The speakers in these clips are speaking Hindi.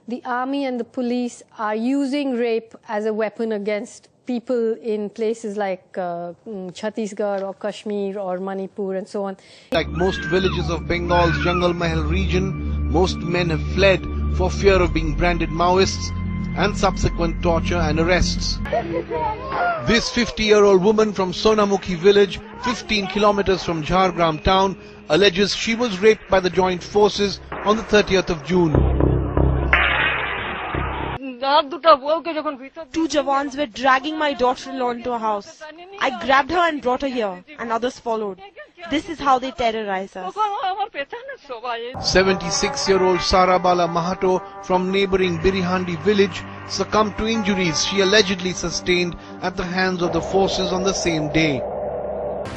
the army and the police are using rape as a weapon against people in places like Chhattisgarh or Kashmir or Manipur and so on. Like most villages of Bengal's Jungle Mahal region, most men have fled for fear of being branded Maoists and subsequent torture and arrests. This 50-year-old woman from Sonamukhi village, 15 kilometers from Jhargram town, alleges she was raped by the joint forces on the 30th of June. Two Jawans were dragging my daughter-in-law into a house. I grabbed her and brought her here, and others followed. This is how they terrorize us. 76-year-old Sarabala Mahato from neighboring Birihandi village succumbed to injuries she allegedly sustained at the hands of the forces on the same day.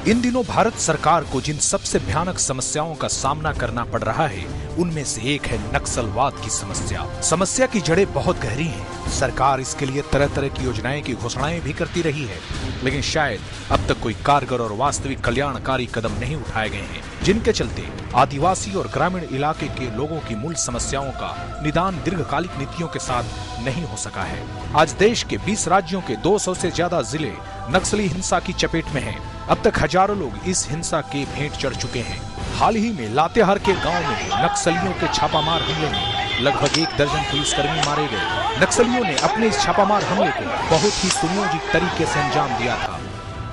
इन दिनों भारत सरकार को जिन सबसे भयानक समस्याओं का सामना करना पड़ रहा है, उनमें से एक है नक्सलवाद की समस्या। समस्या की जड़ें बहुत गहरी हैं। सरकार इसके लिए तरह तरह की योजनाएं की घोषणाएं भी करती रही है, लेकिन शायद अब तक कोई कारगर और वास्तविक कल्याणकारी कदम नहीं उठाए गए हैं, जिनके चलते आदिवासी और ग्रामीण इलाके के लोगों की मूल समस्याओं का निदान दीर्घकालिक नीतियों के साथ नहीं हो सका है। आज देश के 20 राज्यों के 200 से ज्यादा जिले नक्सली हिंसा की चपेट में हैं। अब तक हजारों लोग इस हिंसा के भेंट चढ़ चुके हैं। हाल ही में लातेहार के गांव में नक्सलियों के छापामार हमले में लगभग 1 दर्जन पुलिसकर्मी मारे गए। नक्सलियों ने अपने इस छापामार हमले को बहुत ही सुनियोजित तरीके से अंजाम दिया था।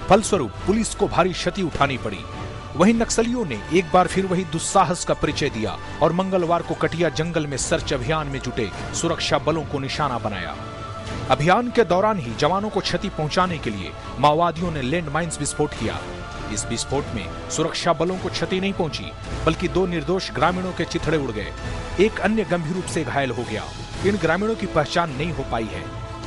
फलस्वरूप पुलिस को भारी क्षति उठानी पड़ी। वहीं नक्सलियों ने एक बार फिर वही दुस्साहस का परिचय दिया और मंगलवार को कटिया जंगल में सर्च अभियान में जुटे सुरक्षा बलों को निशाना बनाया। अभियान के दौरान ही जवानों को क्षति पहुंचाने के लिए माओवादियों ने लैंड माइंस विस्फोट किया। इस विस्फोट में सुरक्षा बलों को क्षति नहीं पहुंची, बल्कि 2 निर्दोष ग्रामीणों के चिथड़े उड़ गए। एक अन्य गंभीर रूप से घायल हो गया। इन ग्रामीणों की पहचान नहीं हो पाई है।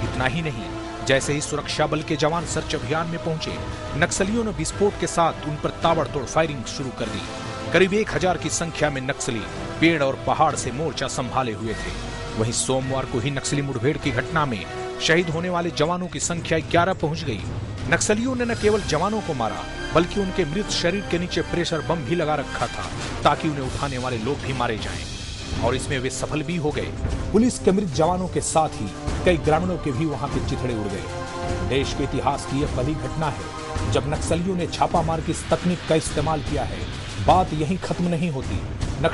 इतना ही नहीं, जैसे ही सुरक्षा बल के जवान सर्च अभियान में पहुंचे, नक्सलियों ने विस्फोट के साथ उन पर ताबड़तोड़ फायरिंग शुरू कर दी। करीब 1000 की संख्या में नक्सली पेड़ और पहाड़ से मोर्चा संभाले हुए थे। वहीं सोमवार को ही नक्सली मुठभेड़ की घटना में शहीद होने वाले जवानों की संख्या 11 पहुंच गई। नक्सलियों ने न केवल जवानों को मारा, बल्कि उनके मृत शरीर के नीचे प्रेशर बम भी लगा रखा था, ताकि उन्हें उठाने वाले लोग भी मारे जाएं। और इसमें वे सफल भी हो गए। पुलिस के मृत जवानों के साथ ही कई ग्रामीणों के भी वहां पे चिथड़े उड़ गए। देश के इतिहास की यह पहली घटना है जब नक्सलियों ने छापामार की इस तकनीक का इस्तेमाल किया है। बात यहीं खत्म नहीं होती।